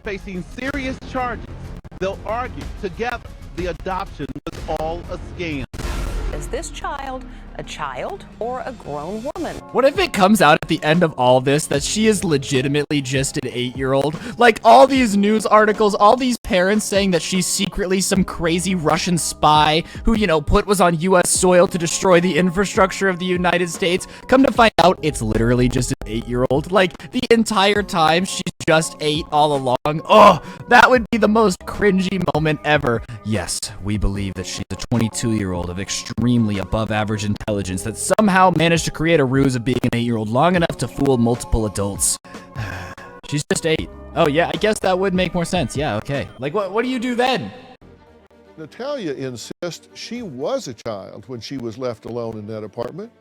facing serious charges. They'll argue together the adoption was all a scam. Is this child a child or a grown woman? What if it comes out at the end of all this that she is legitimately just an 8-year-old? Like all these news articles, all these parents saying that she's secretly some crazy Russian spy who, was on US soil to destroy the infrastructure of the United States. Come to find out, it's literally just an 8-year-old. Like the entire time she's just 8 all along. Oh, that would be the most cringy moment ever. Yes, we believe that she's a 22-year-old of extremely above average intelligence that somehow managed to create a ruse of being an 8-year-old long enough to fool multiple adults. She's just 8. Oh yeah, I guess that would make more sense. Yeah, okay. Like what do you do then? Natalia insists she was a child when she was left alone in that apartment,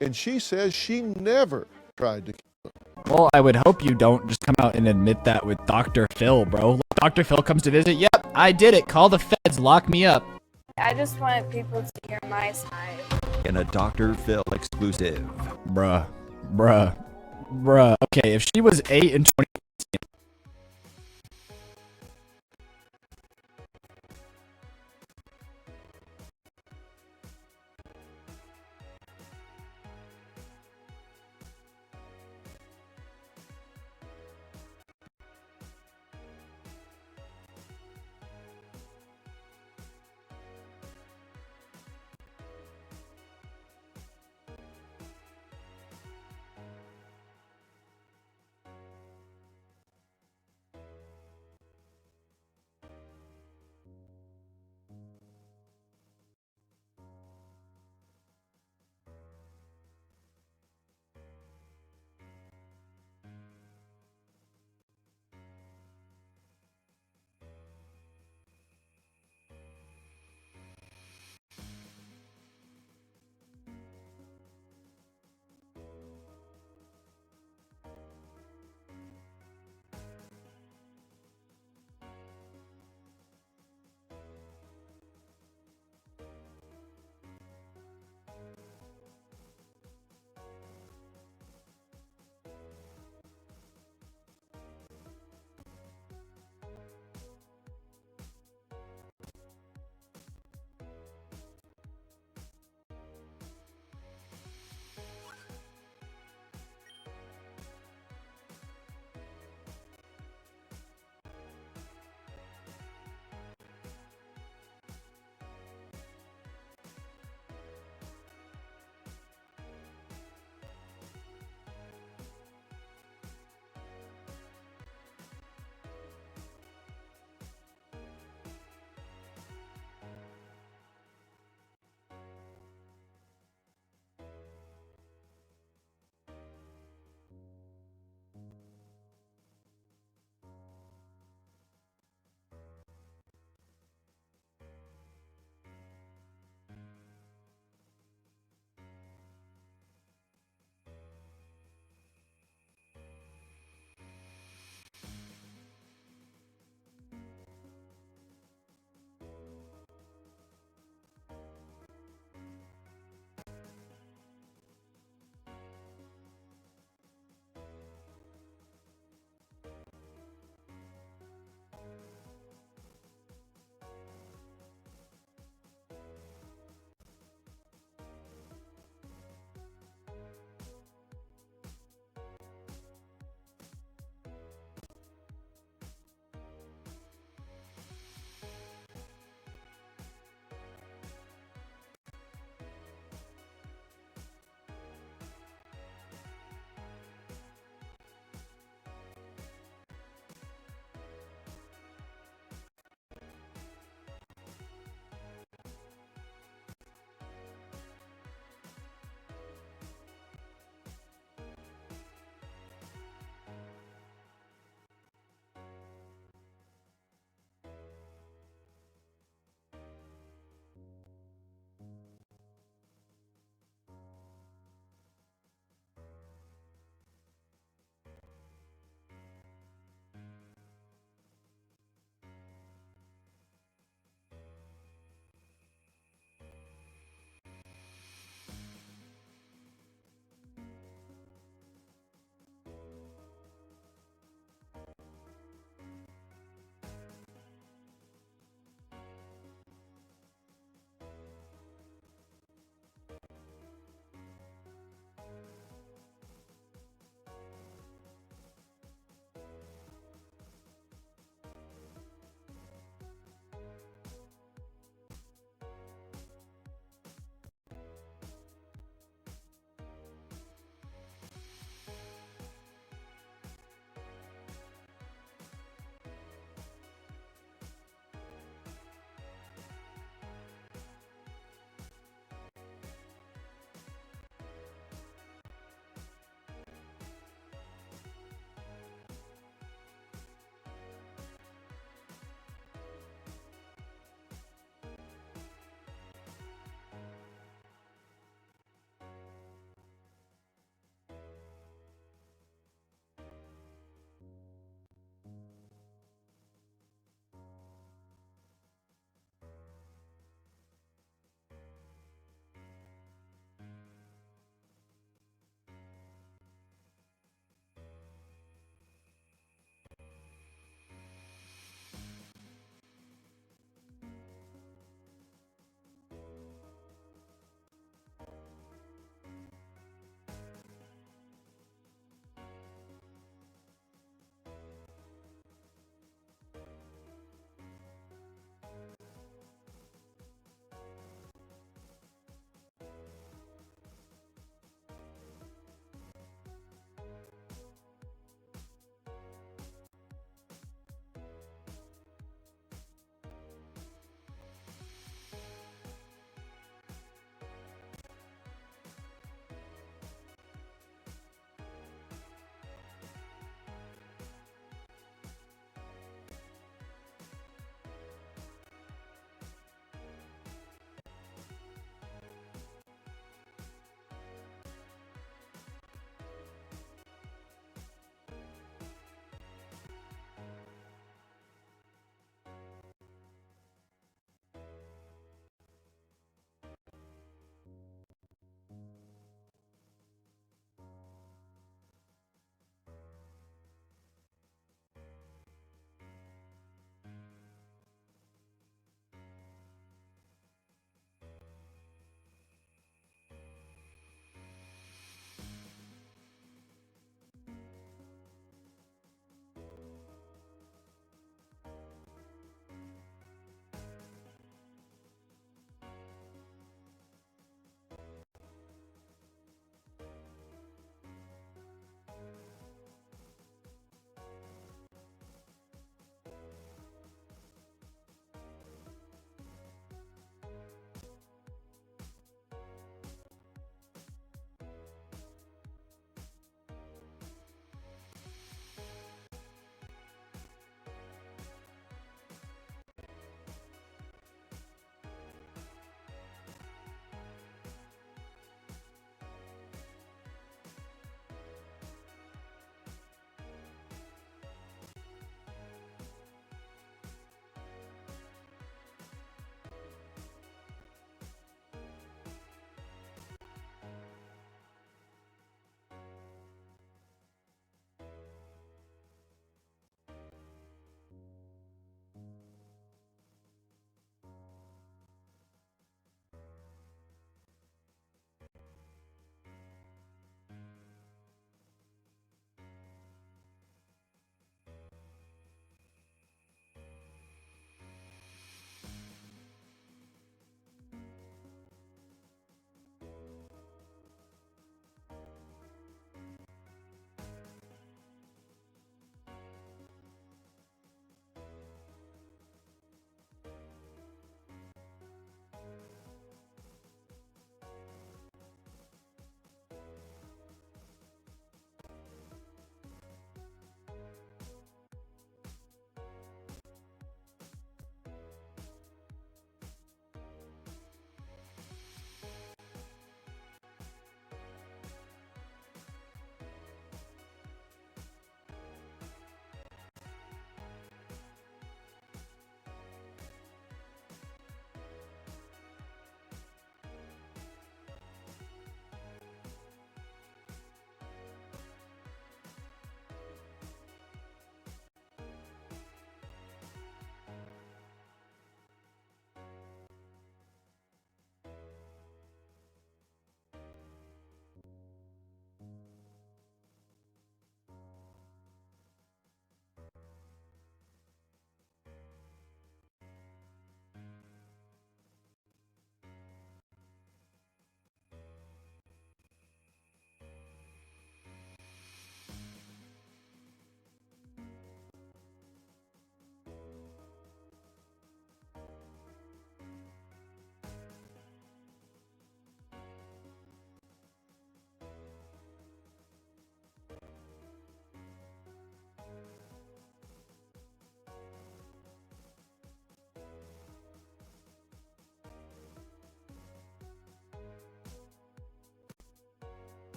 and she says she never tried to kill him. Well, I would hope you don't just come out and admit that with Dr. Phil, bro. Dr. Phil comes to visit. Yep, I did it. Call the feds. Lock me up. I just want people to hear my side. In a Dr. Phil exclusive. Bruh. Okay, if she was 8 in 20...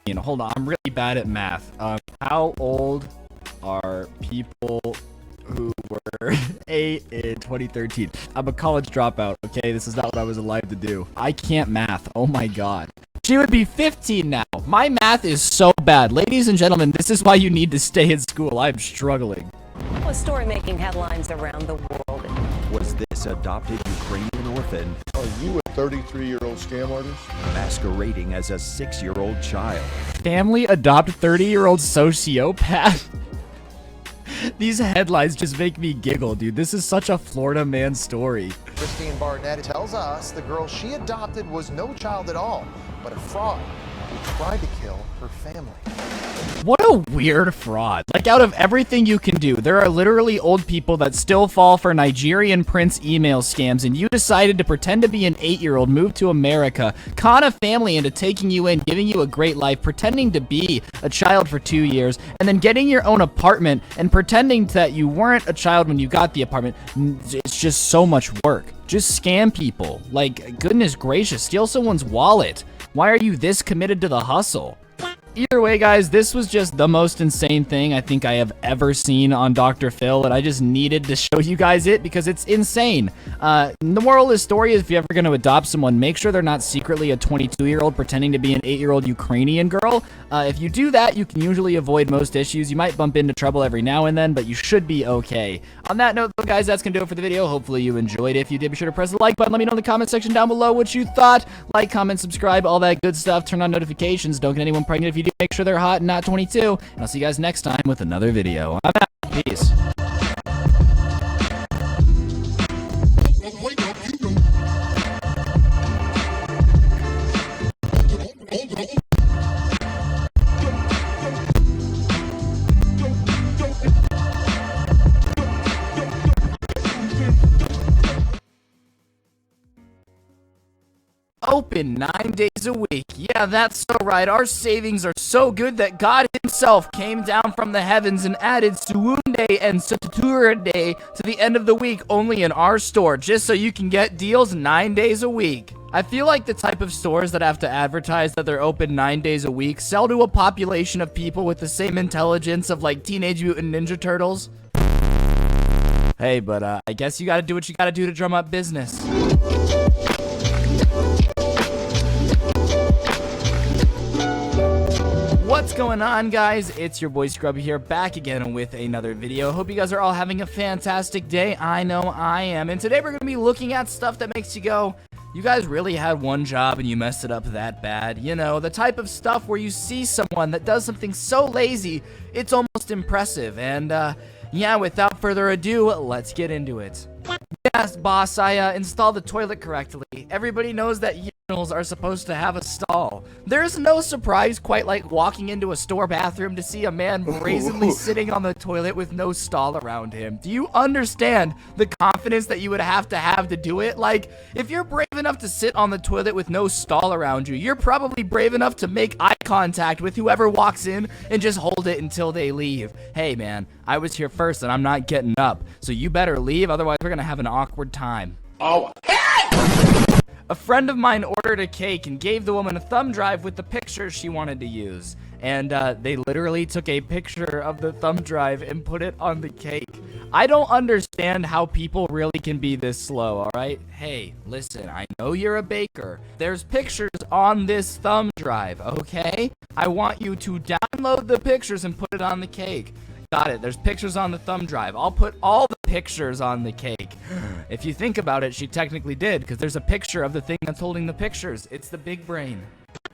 2013. Hold on, I'm really bad at math. How old are people who were 8 in 2013? I'm a college dropout, okay? This is not what I was alive to do. I can't math. Oh my god. She would be 15 now. My math is so bad. Ladies and gentlemen, this is why you need to stay in school. I'm struggling. A story making headlines around the world. Was this adopted Ukrainian orphan Are you a 33-year-old scam artist? masquerading as a 6-year-old child? Family adopt 30-year-old sociopath. These headlines just make me giggle, dude. This is such a Florida man story. Christine Barnett tells us the girl she adopted was no child at all, but a fraud who tried to kill her family. What a weird fraud. Like, out of everything you can do, there are literally old people that still fall for Nigerian prince email scams, and you decided to pretend to be an 8-year-old, move to America, con a family into taking you in, giving you a great life, pretending to be a child for 2 years, and then getting your own apartment and pretending that you weren't a child when you got the apartment. It's just so much work. Just scam people. Like, goodness gracious, steal someone's wallet. Why are you this committed to the hustle? Either way, guys, this was just the most insane thing I think I have ever seen on Dr. Phil, and I just needed to show you guys it because it's insane. The moral of the story is if you're ever going to adopt someone, make sure they're not secretly a 22-year-old pretending to be an 8-year-old Ukrainian girl. If you do that, you can usually avoid most issues. You might bump into trouble every now and then, but you should be okay. On that note, though, guys, that's going to do it for the video. Hopefully you enjoyed it. If you did, be sure to press the like button. Let me know in the comment section down below what you thought. Like, comment, subscribe, all that good stuff. Turn on notifications. Don't get anyone pregnant if you do. Make sure they're hot and not 22. And I'll see you guys next time with another video. I'm out. Peace. Open 9 days a week. Yeah, that's so right. Our savings are so good that God himself came down from the heavens and added Suunde and Saturday to the end of the week only in our store, just so you can get deals 9 days a week. I feel like the type of stores that have to advertise that they're open 9 days a week sell to a population of people with the same intelligence of like Teenage Mutant Ninja Turtles. Hey, but I guess you gotta do what you gotta do to drum up business. What's going on, guys? It's your boy Scrubby here, back again with another video. Hope you guys are all having a fantastic day. I know I am. And today we're going to be looking at stuff that makes you go, you guys really had one job and you messed it up that bad. You know, the type of stuff where you see someone that does something so lazy, it's almost impressive. And, yeah, without further ado, let's get into it. Yes, boss, I installed the toilet correctly. Everybody knows that urinals are supposed to have a stall. There's no surprise quite like walking into a store bathroom to see a man brazenly sitting on the toilet with no stall around him. Do you understand the confidence that you would have to do it? Like, if you're brave enough to sit on the toilet with no stall around you, you're probably brave enough to make eye contact with whoever walks in and just hold it until they leave. Hey, man, I was here first and I'm not getting up, so you better leave, otherwise we're gonna have an awkward time. Oh, a friend of mine ordered a cake and gave the woman a thumb drive with the pictures she wanted to use. And they literally took a picture of the thumb drive and put it on the cake. I don't understand how people really can be this slow, alright? Hey, listen, I know you're a baker. There's pictures on this thumb drive, okay? I want you to download the pictures and put it on the cake. Got it. There's pictures on the thumb drive. I'll put all the pictures on the cake. If you think about it, she technically did, because there's a picture of the thing that's holding the pictures. It's the big brain.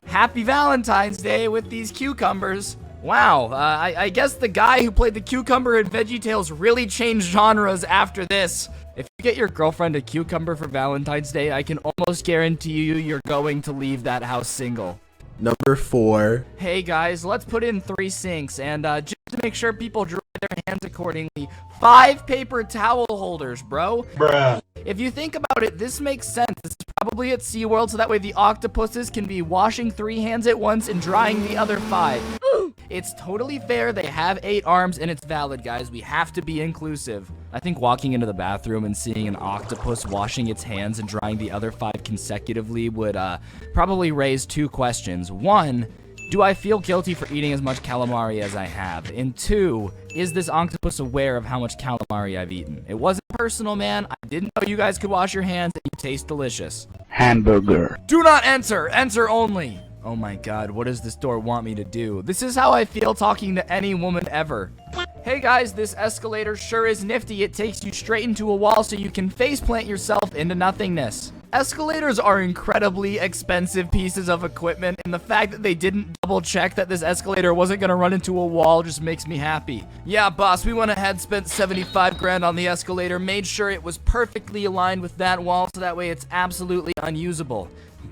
Happy Valentine's Day with these cucumbers. Wow, I guess the guy who played the cucumber in VeggieTales really changed genres after this. If you get your girlfriend a cucumber for Valentine's Day, I can almost guarantee you you're going to leave that house single. Number 4. Hey guys, let's put in 3 sinks, and just to make sure people dry their hands accordingly, 5 paper towel holders, bro. Bruh. If you think about it, this makes sense. This is probably at SeaWorld, so that way the octopuses can be washing 3 hands at once and drying the other 5. It's totally fair. They have 8 arms, and it's valid, guys. We have to be inclusive. I think walking into the bathroom and seeing an octopus washing its hands and drying the other 5 consecutively would probably raise 2 questions. 1, do I feel guilty for eating as much calamari as I have? And 2, is this octopus aware of how much calamari I've eaten? It wasn't personal, man. I didn't know you guys could wash your hands and you taste delicious. Hamburger. Do not enter! Enter only! Oh my god, what does this door want me to do? This is how I feel talking to any woman ever. Hey guys, this escalator sure is nifty. It takes you straight into a wall so you can faceplant yourself into nothingness. Escalators are incredibly expensive pieces of equipment, and the fact that they didn't double check that this escalator wasn't gonna run into a wall just makes me happy. Yeah, boss, we went ahead, spent 75 grand on the escalator, made sure it was perfectly aligned with that wall so that way it's absolutely unusable.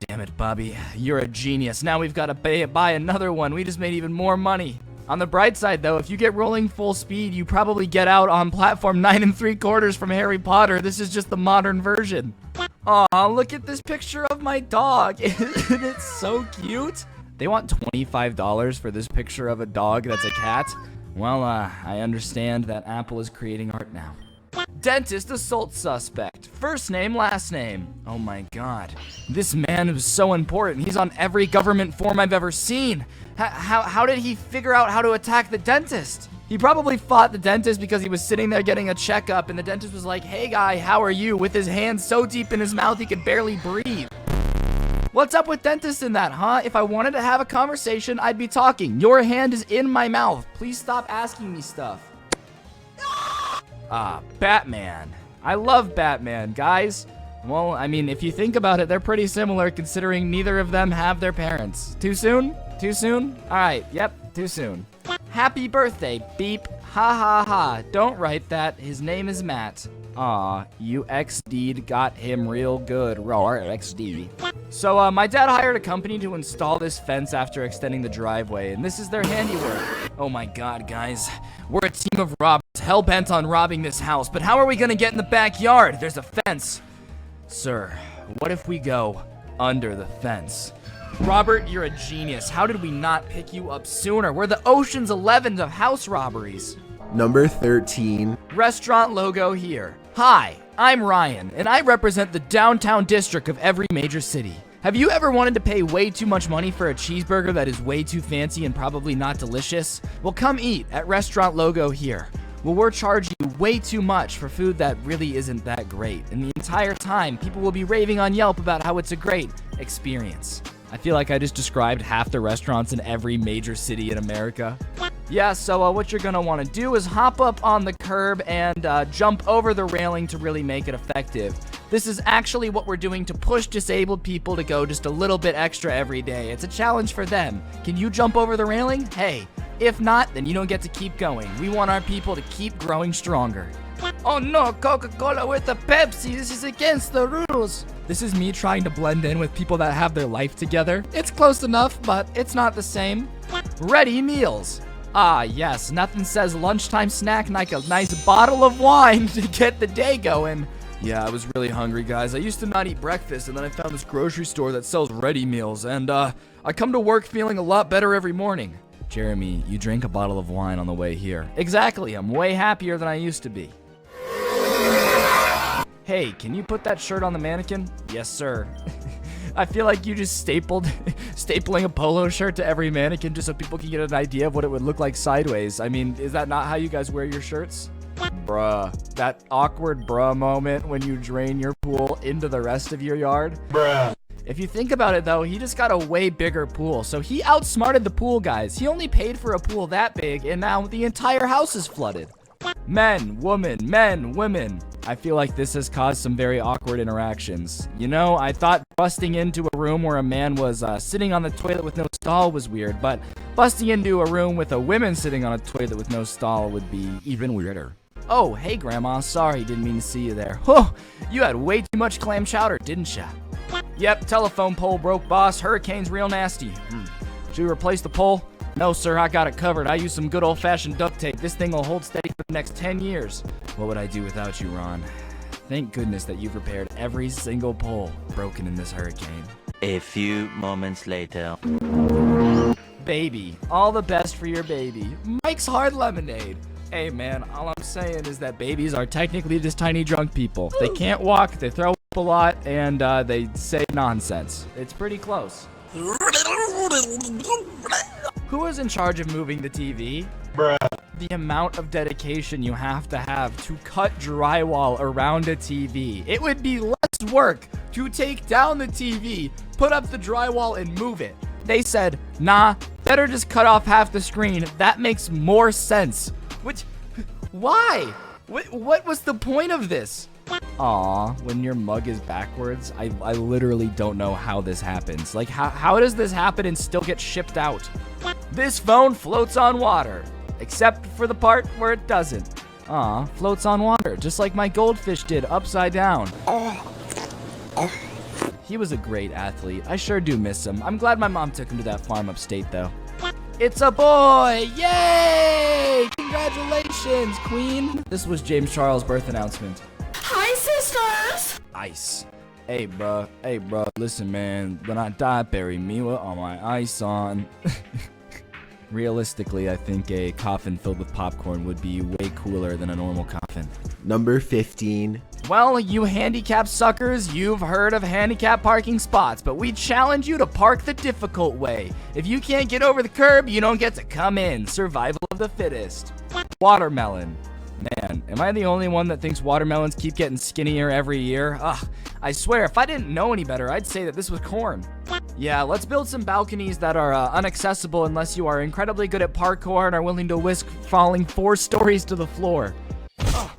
Damn it, Bobby, you're a genius. Now we've got to buy another one. We just made even more money. On the bright side, though, if you get rolling full speed, you probably get out on platform 9 3/4 from Harry Potter. This is just the modern version. Aw, look at this picture of my dog. Isn't it so cute? They want $25 for this picture of a dog that's a cat. Well, I understand that Apple is creating art now. Dentist assault suspect. First name, last name. Oh my god. This man is so important. He's on every government form I've ever seen. How did he figure out how to attack the dentist? He probably fought the dentist because he was sitting there getting a checkup and the dentist was like, "Hey guy, how are you?" with his hands so deep in his mouth he could barely breathe. What's up with dentists in that, huh? If I wanted to have a conversation, I'd be talking. Your hand is in my mouth. Please stop asking me stuff. Batman. I love Batman, guys. Well, I mean, if you think about it, they're pretty similar considering neither of them have their parents. Too soon? Too soon? Alright, yep, too soon. Happy birthday, beep. Ha ha ha. Don't write that. His name is Matt. Aw, you XD'd got him real good. Roar, XD. So, my dad hired a company to install this fence after extending the driveway, and this is their handiwork. Oh my god, guys. We're a team of robbers hell-bent on robbing this house, but how are we gonna get in the backyard? There's a fence. Sir, what if we go under the fence? Robert, you're a genius. How did we not pick you up sooner? We're the Ocean's 11 of house robberies. Number 13. Restaurant logo here. Hi, I'm Ryan, and I represent the downtown district of every major city. Have you ever wanted to pay way too much money for a cheeseburger that is way too fancy and probably not delicious? Well, come eat at Restaurant Logo here. Well, we're charging you way too much for food that really isn't that great. And the entire time, people will be raving on Yelp about how it's a great experience. I feel like I just described half the restaurants in every major city in America. Yeah, so what you're gonna wanna do is hop up on the curb and jump over the railing to really make it effective. This is actually what we're doing to push disabled people to go just a little bit extra every day. It's a challenge for them. Can you jump over the railing? Hey, if not, then you don't get to keep going. We want our people to keep growing stronger. Oh no, Coca-Cola with a Pepsi. This is against the rules. This is me trying to blend in with people that have their life together. It's close enough, but it's not the same. Ready meals. Ah, yes, nothing says lunchtime snack like a nice bottle of wine to get the day going. Yeah, I was really hungry, guys. I used to not eat breakfast, and then I found this grocery store that sells ready meals, and I come to work feeling a lot better every morning. Jeremy, you drank a bottle of wine on the way here. Exactly, I'm way happier than I used to be. Hey, can you put that shirt on the mannequin? Yes, sir. I feel like you just stapling a polo shirt to every mannequin just so people can get an idea of what it would look like sideways. I mean, is that not how you guys wear your shirts? Bruh. That awkward bruh moment when you drain your pool into the rest of your yard? Bruh. If you think about it, though, he just got a way bigger pool, so he outsmarted the pool guys. He only paid for a pool that big, and now the entire house is flooded. Men, women. I feel like this has caused some very awkward interactions. You know, I thought busting into a room where a man was sitting on the toilet with no stall was weird, but busting into a room with a woman sitting on a toilet with no stall would be even weirder. Oh, hey, Grandma. Sorry, didn't mean to see you there. Oh, you had way too much clam chowder, didn't ya? Yep, telephone pole broke, boss. Hurricane's real nasty. Should we replace the pole? No, sir, I got it covered. I use some good old-fashioned duct tape. This thing will hold steady for the next 10 years. What would I do without you, Ron? Thank goodness that you've repaired every single pole broken in this hurricane. A few moments later. Baby. All the best for your baby. Mike's Hard Lemonade. Hey, man, all I'm saying is that babies are technically just tiny drunk people. They can't walk, they throw up a lot, and they say nonsense. It's pretty close. Who is in charge of moving the TV? Bruh. The amount of dedication you have to cut drywall around a TV. It would be less work to take down the TV, put up the drywall, and move it. They said, nah, better just cut off half the screen. That makes more sense. Which, why? What was the point of this? Aw, when your mug is backwards, I literally don't know how this happens. Like, how does this happen and still get shipped out? This phone floats on water, except for the part where it doesn't. Aw, floats on water, just like my goldfish did upside down. He was a great athlete. I sure do miss him. I'm glad my mom took him to that farm upstate, though. It's a boy! Yay! Congratulations, queen! This was James Charles' birth announcement. Hi, sisters! Ice. Hey, bruh. Hey, bruh. Listen, man. When I die, bury me with all my ice on. Realistically, I think a coffin filled with popcorn would be way cooler than a normal coffin. Number 15. Well, you handicapped suckers, you've heard of handicap parking spots, but we challenge you to park the difficult way. If you can't get over the curb, you don't get to come in. Survival of the fittest. Watermelon. Man, am I the only one that thinks watermelons keep getting skinnier every year? Ugh, I swear, if I didn't know any better, I'd say that this was corn. Yeah, let's build some balconies that are unaccessible unless you are incredibly good at parkour and are willing to risk falling 4 stories to the floor. Ugh.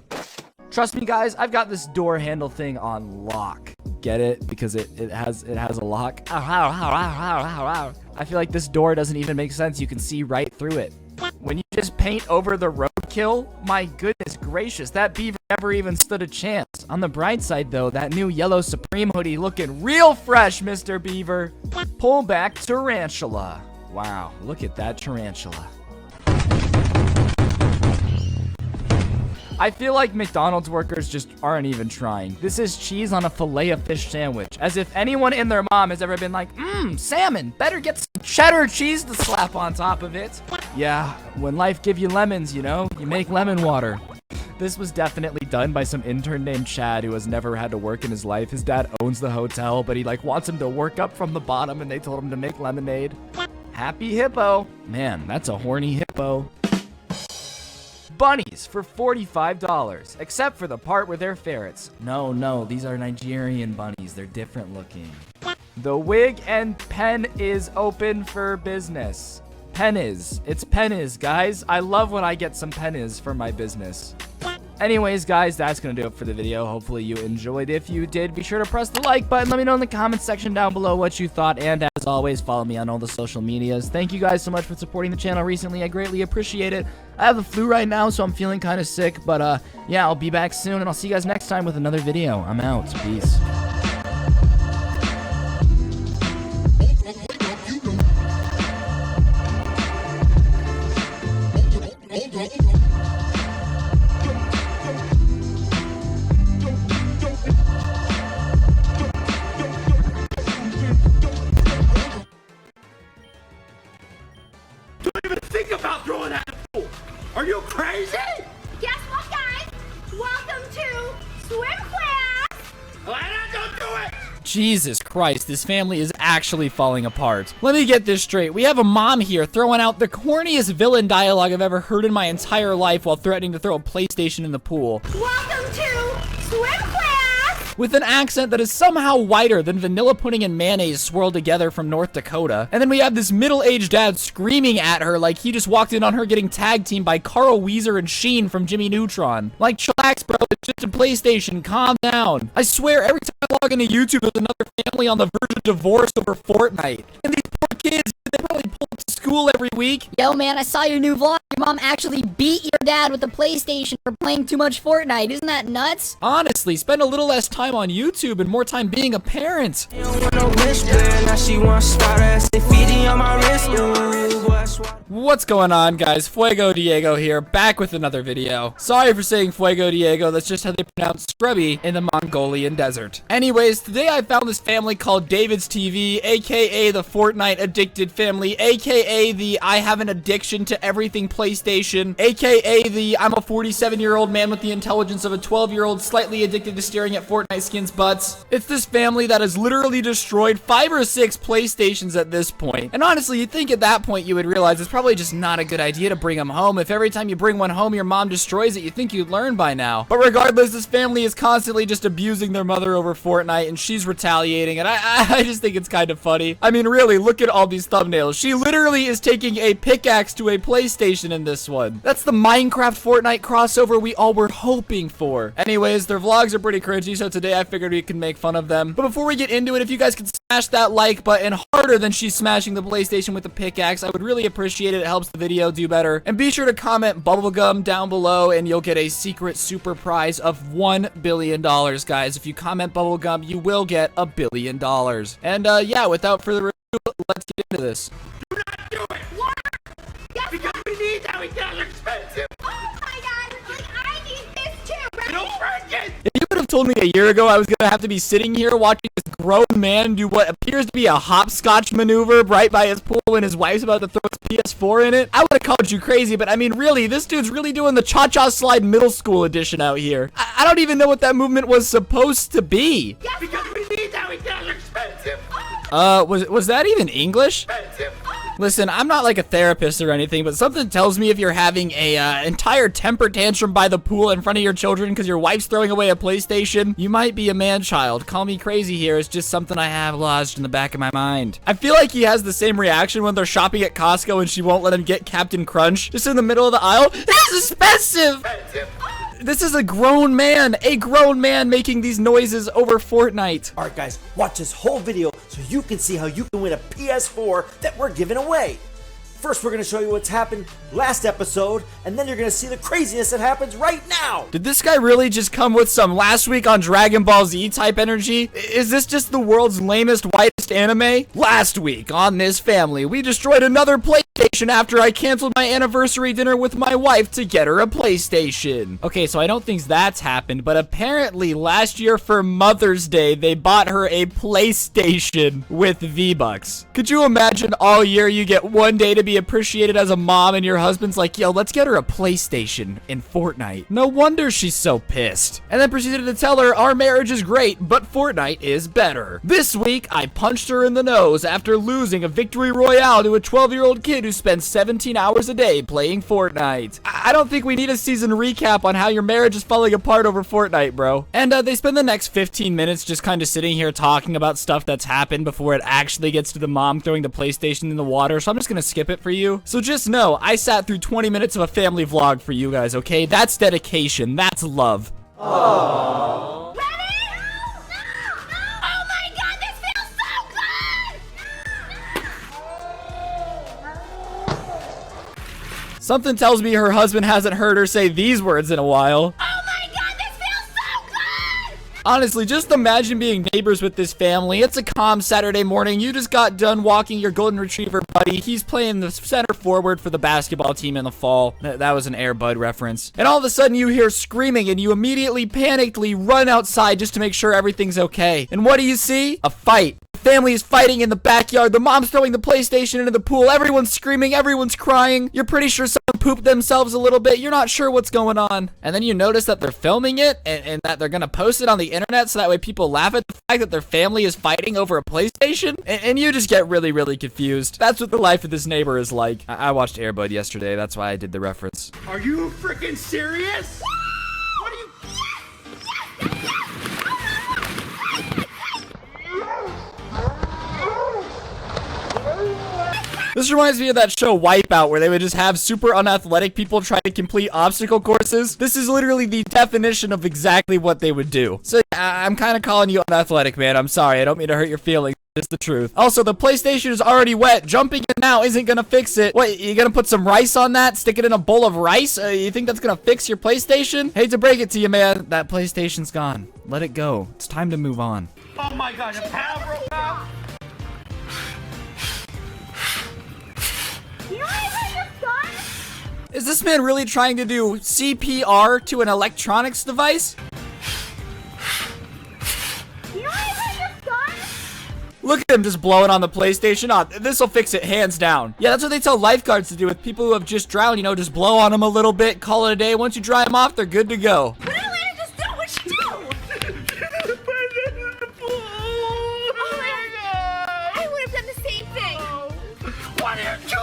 Trust me, guys, I've got this door handle thing on lock. Get it? Because it has a lock. I feel like this door doesn't even make sense. You can see right through it. When you just paint over the roadkill, my goodness gracious, that beaver never even stood a chance. On the bright side, though, that new yellow Supreme hoodie looking real fresh, Mr. Beaver. Pull back tarantula. Wow, look at that tarantula. I feel like McDonald's workers just aren't even trying. This is cheese on a fillet of fish sandwich. As if anyone and their mom has ever been like, salmon, better get some cheddar cheese to slap on top of it. Yeah, when life give you lemons, you know, you make lemon water. This was definitely done by some intern named Chad who has never had to work in his life. His dad owns the hotel, but he wants him to work up from the bottom, and they told him to make lemonade. Happy hippo. Man, that's a horny hippo. Bunnies for $45, except for the part where they're ferrets. No, these are Nigerian bunnies. They're different looking. The wig and pen is open for business. Pennies. It's pennies, guys. I love when I get some pennies for my business. Anyways, guys, that's going to do it for the video. Hopefully you enjoyed. If you did, be sure to press the like button. Let me know in the comments section down below what you thought. And as always, follow me on all the social medias. Thank you guys so much for supporting the channel recently. I greatly appreciate it. I have the flu right now, so I'm feeling kind of sick. But yeah, I'll be back soon, and I'll see you guys next time with another video. I'm out. Peace. Think about throwing that in the pool. Are you crazy? Guess what, guys? Welcome to swim class. Don't do it. Jesus Christ, this family is actually falling apart. Let me get this straight. We have a mom here throwing out the corniest villain dialogue I've ever heard in my entire life while threatening to throw a PlayStation in the pool. Welcome to swim class. With an accent that is somehow whiter than vanilla pudding and mayonnaise swirled together from North Dakota. And then we have this middle-aged dad screaming at her like he just walked in on her getting tag teamed by Carl Weezer and Sheen from Jimmy Neutron. Like, chillax, bro, it's just a PlayStation, calm down. I swear, every time I log into YouTube, there's another family on the verge of divorce over Fortnite. And these poor kids, they probably pull up to school every week. Yo, man, I saw your new vlog. Your mom actually beat your dad with the PlayStation for playing too much Fortnite. Isn't that nuts? Honestly, spend a little less time on YouTube and more time being a parent. What's going on, guys? Fuego Diego here, back with another video. Sorry for saying Fuego Diego, that's just how they pronounce scrubby in the Mongolian desert. Anyways, today I found this family called David's TV, aka the Fortnite addicted family, aka the I have an addiction to everything PlayStation PlayStation, aka the I'm a 47-year-old man with the intelligence of a 12-year-old slightly addicted to staring at Fortnite skins butts. It's this family that has literally destroyed 5 or 6 PlayStations at this point. And honestly, you'd think at that point you would realize it's probably just not a good idea to bring them home. If every time you bring one home your mom destroys it, you'd think you'd learn by now. But regardless, this family is constantly just abusing their mother over Fortnite, and she's retaliating, and I just think it's kind of funny. I mean, really, look at all these thumbnails. She literally is taking a pickaxe to a PlayStation in this one. That's the Minecraft Fortnite crossover we all were hoping for. Anyways, their vlogs are pretty cringy, so today I figured we could make fun of them. But before we get into it, if you guys could smash that like button harder than she's smashing the PlayStation with the pickaxe, I would really appreciate it. It helps the video do better. And be sure to comment bubblegum down below, and you'll get a secret super prize of $1 billion, guys. If you comment bubblegum, you will get $1 billion. And yeah, without further ado, let's get into this. Do not do it! What? Yes, Because we need that, we got expensive! oh my god, like, I need this too, right? Don't break it! If you would have told me a year ago I was gonna have to be sitting here watching this grown man do what appears to be a hopscotch maneuver right by his pool when his wife's about to throw his PS4 in it, I would have called you crazy. But I mean, really, this dude's really doing the cha-cha slide middle school edition out here. I don't even know what that movement was supposed to be. Yes, Because we need that, we got expensive! Was that even English? Expensive! Listen, I'm not like a therapist or anything, but something tells me if you're having a entire temper tantrum by the pool in front of your children because your wife's throwing away a PlayStation, you might be a man-child. Call me crazy here. It's just something I have lodged in the back of my mind. I feel like he has the same reaction when they're shopping at Costco and she won't let him get Captain Crunch just in the middle of the aisle. This is expensive! This is a grown man making these noises over Fortnite. Alright guys, watch this whole video so you can see how you can win a PS4 that we're giving away. First, we're going to show you what's happened last episode, and then you're going to see the craziness that happens right now. Did this guy really just come with some last week on Dragon Ball Z type energy? Is this just the world's lamest, whitest anime? Last week on This Family, we destroyed another PlayStation after I canceled my anniversary dinner with my wife to get her a PlayStation. Okay, so I don't think that's happened, but apparently last year for Mother's Day, they bought her a PlayStation with V-Bucks. Could you imagine all year you get one day to be appreciated as a mom and your husband's like, yo, let's get her a PlayStation in Fortnite. No wonder she's so pissed. And then proceeded to tell her our marriage is great, but Fortnite is better. This week, I punched her in the nose after losing a victory royale to a 12-year-old kid who spends 17 hours a day playing Fortnite. I don't think we need a season recap on how your marriage is falling apart over Fortnite, bro. And they spend the next 15 minutes just kind of sitting here talking about stuff that's happened before it actually gets to the mom throwing the PlayStation in the water, so I'm just gonna skip it for you. So just know, I sat through 20 minutes of a family vlog for you guys, okay? That's dedication. That's love. Ready? No! Oh my god, this feels so good! Something tells me her husband hasn't heard her say these words in a while. Oh my god, this feels so good! Honestly, just imagine being neighbors with this family. It's a calm Saturday morning. You just got done walking your golden retriever buddy. He's playing the center forward for the basketball team in the fall. That was an Air Bud reference. And all of a sudden you hear screaming and you immediately panically run outside just to make sure everything's okay. And what do you see? A fight. Family is fighting in the backyard. The mom's throwing the PlayStation into the pool. Everyone's screaming. Everyone's crying. You're pretty sure someone pooped themselves a little bit. You're not sure what's going on. And then you notice that they're filming it and that they're going to post it on the internet so that way people laugh at the fact that their family is fighting over a PlayStation. And you just get really, really confused. That's what the life of this neighbor is like. I watched Air Bud yesterday. That's why I did the reference. Are you freaking serious? What are you... This reminds me of that show Wipeout where they would just have super unathletic people try to complete obstacle courses. This is literally the definition of exactly what they would do. So I'm kind of calling you unathletic, man. I'm sorry. I don't mean to hurt your feelings. It's the truth. Also, the PlayStation is already wet. Jumping in now isn't gonna fix it. What, you gonna put some rice on that? Stick it in a bowl of rice? You think that's gonna fix your PlayStation? Hate to break it to you, man. That PlayStation's gone. Let it go. It's time to move on. Oh my god, a panel broke out? You wanna hurt your son? Is this man really trying to do CPR to an electronics device? You wanna hurt your son? Look at him just blowing on the PlayStation. Oh, this'll fix it hands down. Yeah, that's what they tell lifeguards to do with people who have just drowned. You know, just blow on them a little bit, call it a day. Once you dry them off, they're good to go. What did Atlanta just do? What'd she do? I would have done the same thing. What are you doing?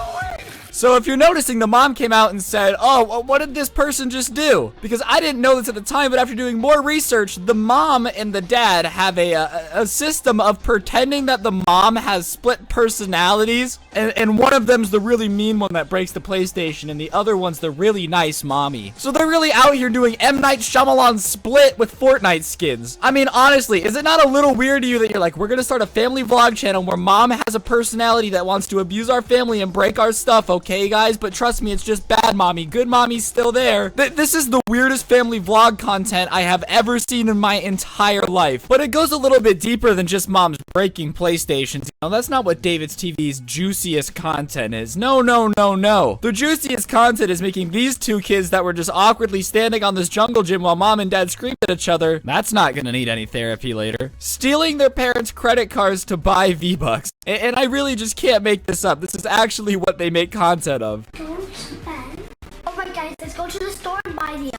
So if you're noticing, the mom came out and said, oh, what did this person just do? Because I didn't know this at the time, but after doing more research, the mom and the dad have a system of pretending that the mom has split personalities, and one of them's the really mean one that breaks the PlayStation, and the other one's the really nice mommy. So they're really out here doing M. Night Shyamalan split with Fortnite skins. I mean, honestly, is it not a little weird to you that you're like, we're gonna start a family vlog channel where mom has a personality that wants to abuse our family and break our stuff, okay guys? But trust me, it's just bad mommy. Good mommy's still there. This is the weirdest family vlog content I have ever seen in my entire life. But it goes a little bit deeper than just moms breaking PlayStations. You know, that's not what David's TV's juiciest content is. No, no, no, no. The juiciest content is making these two kids that were just awkwardly standing on this jungle gym while mom and dad screamed at each other. That's not gonna need any therapy later. Stealing their parents' credit cards to buy V-Bucks. And I really just can't make this up. This is actually what they make content of. Don't spend. Alright guys, let's go to the store and buy the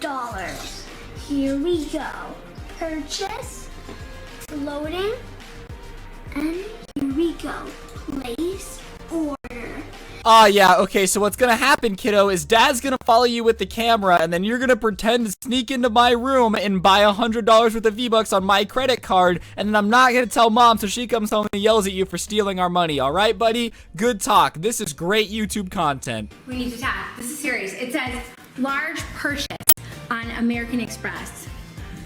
$100. Here we go. Purchase. Loading. And here we go. Place order. Ah, yeah, okay, so what's gonna happen, kiddo, is dad's gonna follow you with the camera, and then you're gonna pretend to sneak into my room and buy $100 worth of V-Bucks on my credit card, and then I'm not gonna tell mom so she comes home and yells at you for stealing our money, alright, buddy? Good talk. This is great YouTube content. We need to talk. This is serious. It says large purchase on American Express.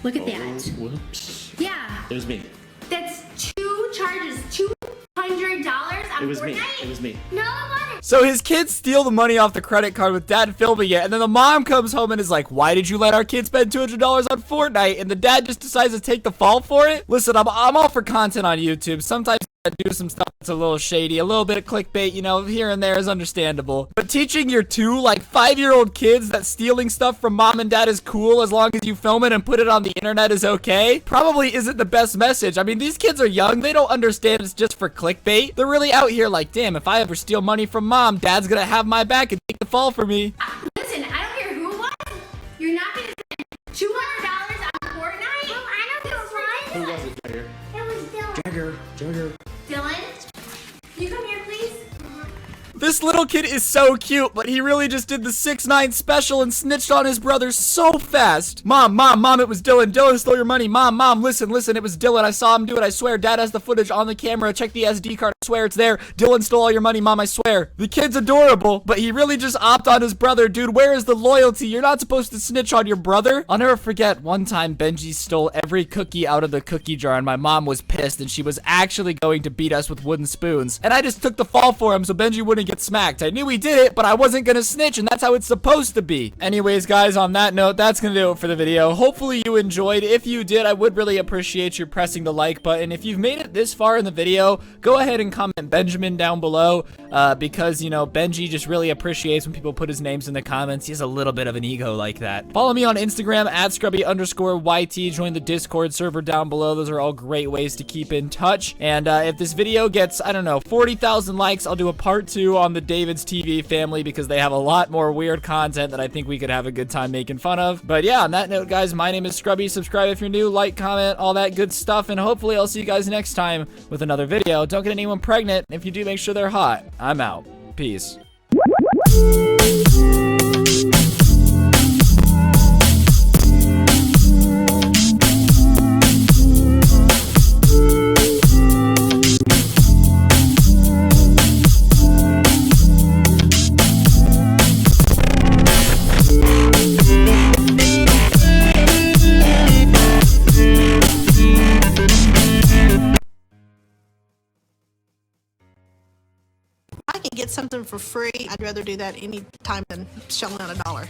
Look at that. Whoops. Yeah. It was me. That's 2 charges. $200 on Fortnite? It was me. No, it wasn't. So his kids steal the money off the credit card with dad filming it, and then the mom comes home and is like, why did you let our kid spend $200 on Fortnite? And the dad just decides to take the fall for it? Listen, I'm all for content on YouTube. Sometimes I do some stuff that's a little shady, a little bit of clickbait, you know, here and there is understandable. But teaching your 2, like, 5-year-old kids that stealing stuff from mom and dad is cool as long as you film it and put it on the internet is okay, probably isn't the best message. I mean, these kids are young. They don't understand it's just for clickbait. They're really out here like, damn, if I ever steal money from mom, dad's gonna have my back and take the fall for me. Listen, I don't care who it was. You're not going to spend $200 on Fortnite? Oh, I know who it was. Who was it, Jagger? It was Dylan. Jagger. Dylan, can you come here, please? This little kid is so cute, but he really just did the 6ix9ine special and snitched on his brother so fast. Mom, it was Dylan. Dylan stole your money. Mom, listen, it was Dylan. I saw him do it. I swear, dad has the footage on the camera. Check the SD card. I swear it's there. Dylan stole all your money, mom, I swear. The kid's adorable, but he really just opped on his brother. Dude, where is the loyalty? You're not supposed to snitch on your brother. I'll never forget one time Benji stole every cookie out of the cookie jar, and my mom was pissed, and she was actually going to beat us with wooden spoons. And I just took the fall for him so Benji wouldn't get smacked. I knew he did it, but I wasn't gonna snitch, and that's how it's supposed to be. Anyways, guys, on that note, that's gonna do it for the video. Hopefully you enjoyed. If you did, I would really appreciate you pressing the like button. If you've made it this far in the video, go ahead and comment Benjamin down below, because, you know, Benji just really appreciates when people put his names in the comments. He has a little bit of an ego like that. Follow me on Instagram at @scrubby_YT. Join the Discord server down below. Those are all great ways to keep in touch. And if this video gets, I don't know, 40,000 likes, I'll do a part 2 on the David's TV family, because they have a lot more weird content that I think we could have a good time making fun of. But yeah, on that note, guys, my name is Scrubby. Subscribe if you're new, like, comment, all that good stuff, and hopefully I'll see you guys next time with another video. Don't get anyone pregnant. If you do, make sure they're hot. I'm out. Peace. Get something for free, I'd rather do that any time than shelling out $1.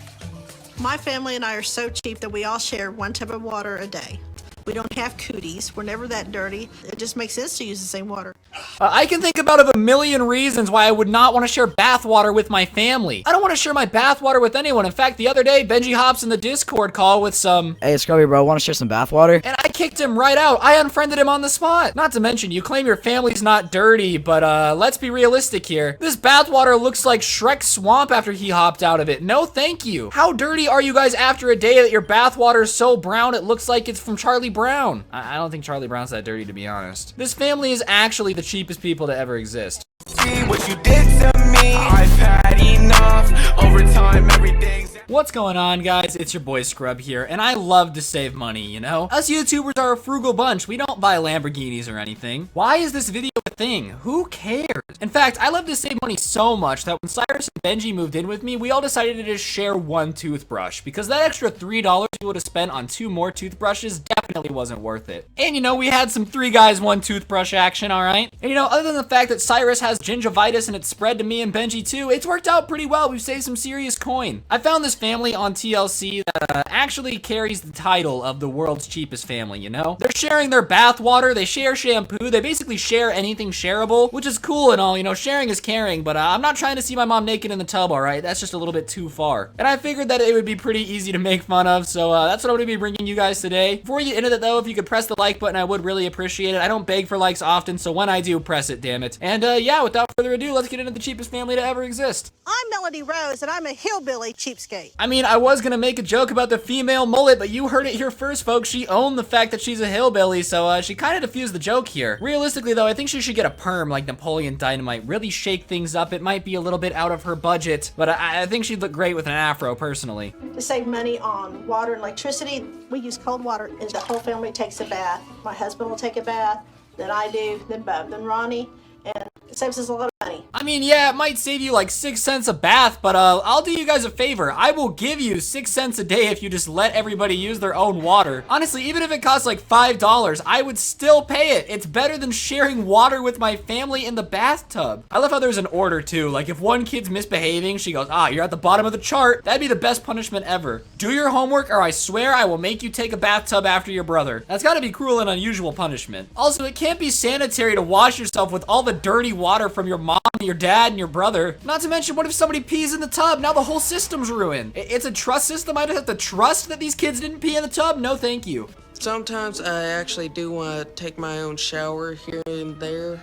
My family and I are so cheap that we all share 1 tub of water a day. We don't have cooties. We're never that dirty. It just makes sense to use the same water. I can think about a million reasons why I would not want to share bathwater with my family. I don't want to share my bathwater with anyone. In fact, the other day, Benji hops in the Discord call with some... Hey, Scrubby bro, want to share some bathwater? And I kicked him right out. I unfriended him on the spot. Not to mention, you claim your family's not dirty, but let's be realistic here. This bathwater looks like Shrek's swamp after he hopped out of it. No thank you. How dirty are you guys after a day that your bathwater is so brown it looks like it's from Charlie Brown? I don't think Charlie Brown's that dirty, to be honest. This family is actually the cheapest people to ever exist. See what you did to me. I've had enough. Over time, everything's... What's going on, guys? It's your boy Scrub here, and I love to save money, you know? Us YouTubers are a frugal bunch. We don't buy Lamborghinis or anything. Why is this video a thing? Who cares? In fact, I love to save money so much that when Cyrus and Benji moved in with me, we all decided to just share one toothbrush, because that extra $3 we would have spent on 2 more toothbrushes definitely wasn't worth it. And you know, we had some 3 guys, 1 toothbrush action, alright? And you know, other than the fact that Cyrus has gingivitis and it's spread to me and Benji too, it's worked out pretty well. We've saved some serious coin. I found this family on TLC that actually carries the title of the world's cheapest family, you know? They're sharing their bath water, they share shampoo, they basically share anything shareable, which is cool and all, you know, sharing is caring, but I'm not trying to see my mom naked in the tub, alright? That's just a little bit too far. And I figured that it would be pretty easy to make fun of, so that's what I'm gonna be bringing you guys today. Before you get into that though, if you could press the like button, I would really appreciate it. I don't beg for likes often, so when I do, press it, damn it. And yeah, without further ado, let's get into the cheapest family to ever exist. I'm Melody Rose, and I'm a hillbilly cheapskate. I mean, I was gonna make a joke about the female mullet, but you heard it here first, folks. She owned the fact that she's a hillbilly, so she kind of diffused the joke here. Realistically, though, I think she should get a perm like Napoleon Dynamite. Really shake things up. It might be a little bit out of her budget, but I think she'd look great with an afro, personally. To save money on water and electricity, we use cold water, and the whole family takes a bath. My husband will take a bath, then I do, then Bub, then Ronnie, and it saves us a lot of money. I mean, yeah, it might save you like 6 cents a bath, but I'll do you guys a favor. I will give you 6 cents a day if you just let everybody use their own water. Honestly, even if it costs like $5, I would still pay it. It's better than sharing water with my family in the bathtub. I love how there's an order too. Like if one kid's misbehaving, she goes, you're at the bottom of the chart. That'd be the best punishment ever. Do your homework or I swear I will make you take a bathtub after your brother. That's gotta be cruel and unusual punishment. Also, it can't be sanitary to wash yourself with all the dirty water from your mom, your dad, and your brother. Not to mention, what if somebody pees in the tub? Now the whole system's ruined. It's a trust system. I just have to trust that these kids didn't pee in the tub? No, thank you. Sometimes I actually do want to take my own shower here and there.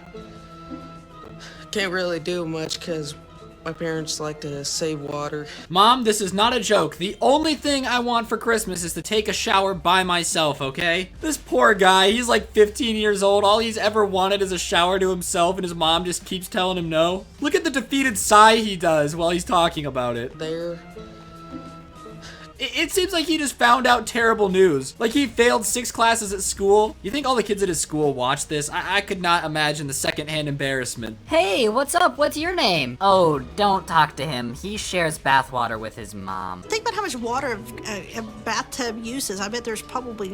Can't really do much because my parents like to save water. Mom, this is not a joke. The only thing I want for Christmas is to take a shower by myself, okay? This poor guy, he's like 15 years old. All he's ever wanted is a shower to himself, and his mom just keeps telling him no. Look at the defeated sigh he does while he's talking about it. There. It seems like he just found out terrible news. Like he failed 6 classes at school. You think all the kids at his school watch this? I could not imagine the secondhand embarrassment. Hey, what's up? What's your name? Oh, don't talk to him. He shares bathwater with his mom. Think about how much water a bathtub uses. I bet there's probably,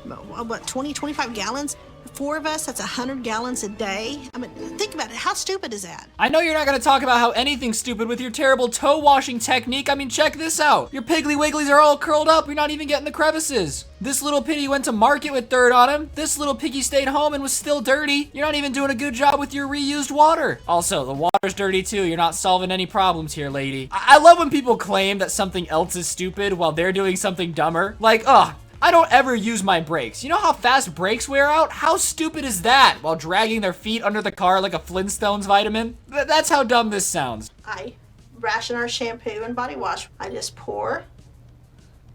what, 20, 25 gallons? 4 of us, that's 100 gallons a day. I mean, think about it. How stupid is that? I know you're not gonna talk about how anything's stupid with your terrible toe washing technique. I mean, check this out. Your Piggly Wigglies are all curled up. You're not even getting the crevices. This little piggy went to market with dirt on him. This little piggy stayed home and was still dirty. You're not even doing a good job with your reused water. Also, the water's dirty too. You're not solving any problems here, lady. I love when people claim that something else is stupid while they're doing something dumber. Like, I don't ever use my brakes. You know how fast brakes wear out? How stupid is that? While dragging their feet under the car like a Flintstones vitamin? That's how dumb this sounds. I ration our shampoo and body wash. I just pour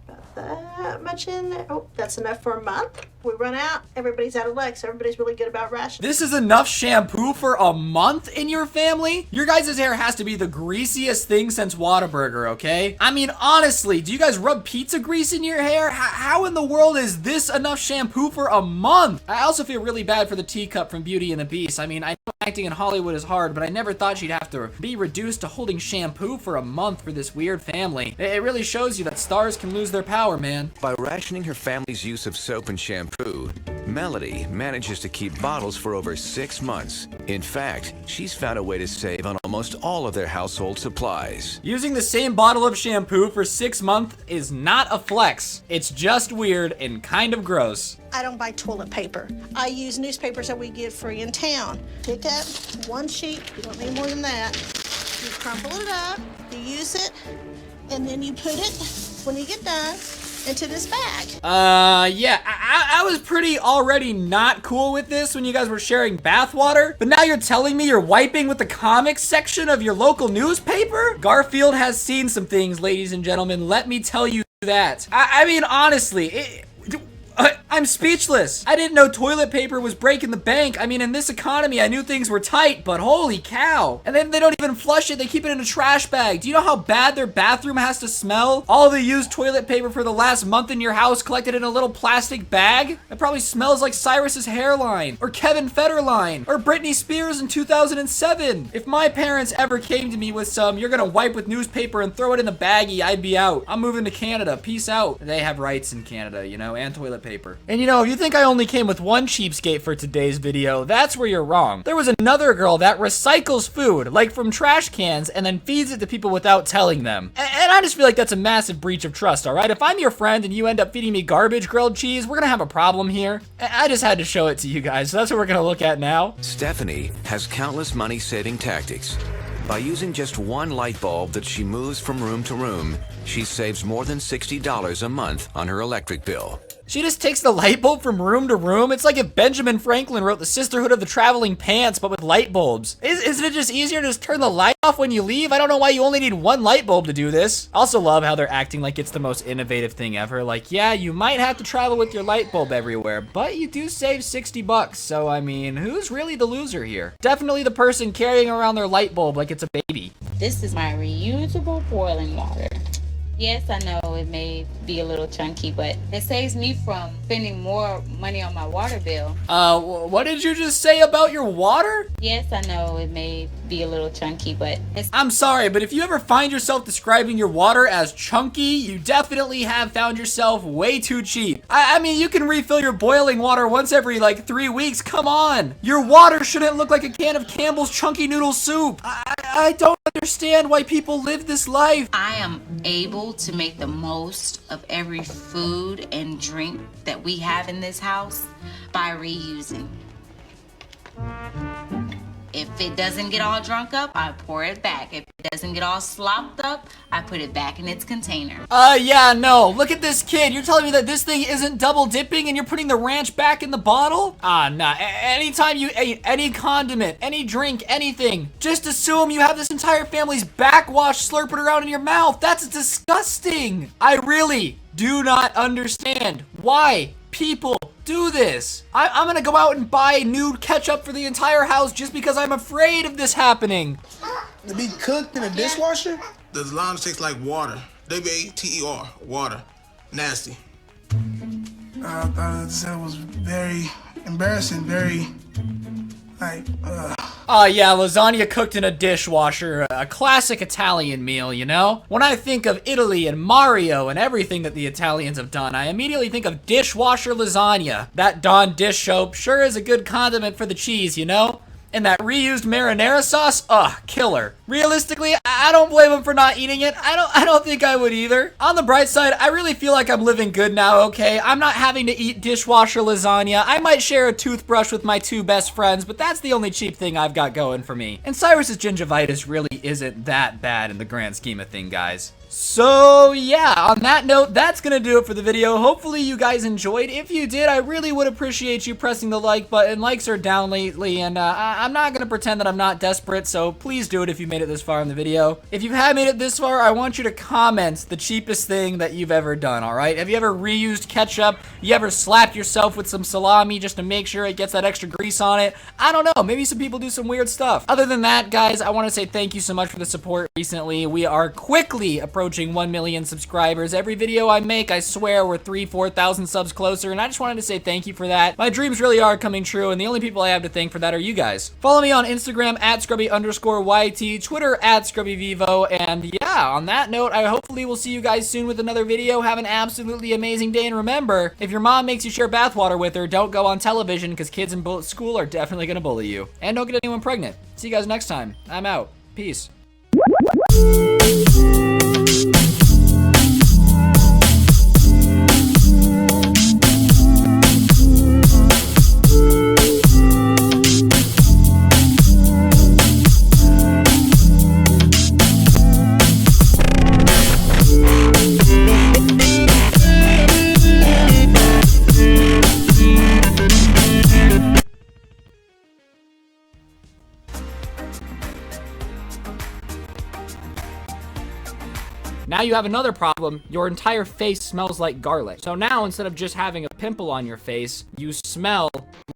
about that much in there. Oh, that's enough for a month. We run out, everybody's out of luck, so everybody's really good about rationing. This is enough shampoo for a month in your family? Your guys' hair has to be the greasiest thing since Whataburger, okay? I mean, honestly, do you guys rub pizza grease in your hair? How in the world is this enough shampoo for a month? I also feel really bad for the teacup from Beauty and the Beast. I mean, I know acting in Hollywood is hard, but I never thought she'd have to be reduced to holding shampoo for a month for this weird family. It really shows you that stars can lose their power shower, man. By rationing her family's use of soap and shampoo, Melody manages to keep bottles for over 6 months. In fact, she's found a way to save on almost all of their household supplies. Using the same bottle of shampoo for 6 months is not a flex. It's just weird and kind of gross. I don't buy toilet paper. I use newspapers that we get free in town. Pick up 1 sheet, you don't need more than that. You crumple it up, you use it, and then you put it, when you get done, into this bag. Yeah, I was pretty already not cool with this when you guys were sharing bathwater, but now you're telling me you're wiping with the comics section of your local newspaper? Garfield has seen some things, ladies and gentlemen, let me tell you that. I mean, honestly, I'm speechless. I didn't know toilet paper was breaking the bank. I mean, in this economy, I knew things were tight, but holy cow. And then they don't even flush it. They keep it in a trash bag. Do you know how bad their bathroom has to smell? All the used toilet paper for the last month in your house collected in a little plastic bag? It probably smells like Cyrus's hairline, or Kevin Federline, or Britney Spears in 2007. If my parents ever came to me with some, you're gonna wipe with newspaper and throw it in the baggie, I'd be out. I'm moving to Canada. Peace out. They have rights in Canada, you know, and toilet paper. And you know, if you think I only came with one cheapskate for today's video, that's where you're wrong. There was another girl that recycles food, like from trash cans, and then feeds it to people without telling them. And I just feel like that's a massive breach of trust, all right? If I'm your friend and you end up feeding me garbage grilled cheese, we're gonna have a problem here. I just had to show it to you guys, so that's what we're gonna look at now. Stephanie has countless money-saving tactics. By using just 1 light bulb that she moves from room to room, she saves more than $60 a month on her electric bill. She just takes the light bulb from room to room. It's like if Benjamin Franklin wrote the Sisterhood of the Traveling Pants, but with light bulbs. Isn't it just easier to just turn the light off when you leave? I don't know why you only need 1 light bulb to do this. I also love how they're acting like it's the most innovative thing ever. Like, yeah, you might have to travel with your light bulb everywhere, but you do save 60 bucks. So, I mean, who's really the loser here? Definitely the person carrying around their light bulb like it's a baby. This is my reusable boiling water. Yes, I know it may be a little chunky, but it saves me from spending more money on my water bill. What did you just say about your water? Yes, I know it may be a little chunky, but I'm sorry, but if you ever find yourself describing your water as chunky, you definitely have found yourself way too cheap. I mean, you can refill your boiling water once every like 3 weeks. Come on. Your water shouldn't look like a can of Campbell's Chunky Noodle Soup. I don't understand why people live this life. I am able to make the most of every food and drink that we have in this house by reusing. If it doesn't get all drunk up, I pour it back. If it doesn't get all slopped up, I put it back in its container. Yeah, no. Look at this kid. You're telling me that this thing isn't double dipping and you're putting the ranch back in the bottle? Nah. Anytime you ate any condiment, any drink, anything, just assume you have this entire family's backwash slurping around in your mouth. That's disgusting. I really do not understand why people do this. I'm gonna go out and buy new ketchup for the entire house just because I'm afraid of this happening. To be cooked in a dishwasher? The lime tastes like water. W-A-T-E-R, water. Nasty. I thought it was very embarrassing, very, like, yeah, lasagna cooked in a dishwasher, a classic Italian meal, you know? When I think of Italy and Mario and everything that the Italians have done, I immediately think of dishwasher lasagna. That Dawn dish soap sure is a good condiment for the cheese, you know? And that reused marinara sauce, killer. Realistically, I don't blame him for not eating it. I don't think I would either. On the bright side, I really feel like I'm living good now, okay? I'm not having to eat dishwasher lasagna. I might share a toothbrush with my 2 best friends, but that's the only cheap thing I've got going for me. And Cyrus's gingivitis really isn't that bad in the grand scheme of things, guys. So yeah, on that note, that's gonna do it for the video. Hopefully you guys enjoyed. If you did, I really would appreciate you pressing the like button. Likes are down lately, and I'm not gonna pretend that I'm not desperate, so please do it if you made it this far in the video. If you have made it this far, I want you to comment the cheapest thing that you've ever done, alright? Have you ever reused ketchup? You ever slapped yourself with some salami just to make sure it gets that extra grease on it? I don't know, maybe some people do some weird stuff. Other than that, guys, I want to say thank you so much for the support recently. We are quickly approaching approaching 1 million subscribers. Every video I make, I swear we're 4,000 subs closer, and I just wanted to say thank you for that. My dreams really are coming true, and the only people I have to thank for that are you guys. Follow me on Instagram at @scrubby_YT, Twitter at ScrubbyVivo, and yeah, on that note, I hopefully will see you guys soon with another video. Have an absolutely amazing day, and remember, if your mom makes you share bathwater with her, don't go on television, because kids in school are definitely gonna bully you. And don't get anyone pregnant. See you guys next time. I'm out. Peace. Now you have another problem. Your entire face smells like garlic. So now, instead of just having a pimple on your face, you smell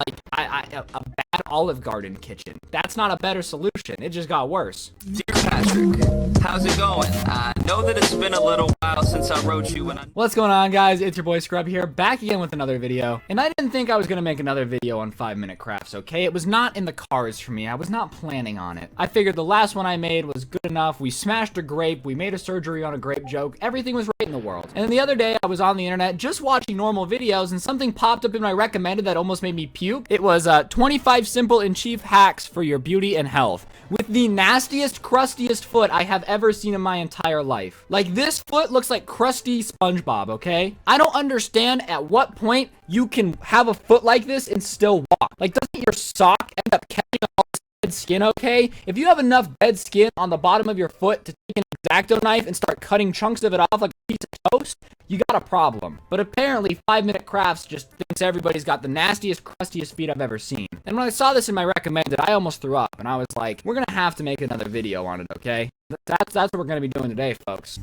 like a bad Olive Garden kitchen. That's not a better solution. It just got worse. Dear Patrick, how's it going? I know that it's been a little while since I wrote you and What's going on, guys? It's your boy Scrub here, back again with another video. And I didn't think I was gonna make another video on 5-minute crafts, okay? It was not in the cards for me. I was not planning on it. I figured the last one I made was good enough. We smashed a grape. We made a surgery on a grape joke. Everything was right in the world. And then the other day, I was on the internet just watching normal videos, and something popped up in my recommended that almost made me puke. It was 25 simple and cheap hacks for your beauty and health, with the nastiest, crustiest foot I have ever seen in my entire life. Like, this foot looks like crusty SpongeBob, okay? I don't understand at what point you can have a foot like this and still walk. Like, doesn't your sock end up catching all this dead skin, okay? If you have enough dead skin on the bottom of your foot to take an X-Acto knife and start cutting chunks of it off like a piece of toast, you got a problem. But apparently 5-minute crafts just thinks everybody's got the nastiest, crustiest feet I've ever seen. And when I saw this in my recommended, I almost threw up, and I was like, we're gonna have to make another video on it, okay? That's what we're gonna be doing today, folks.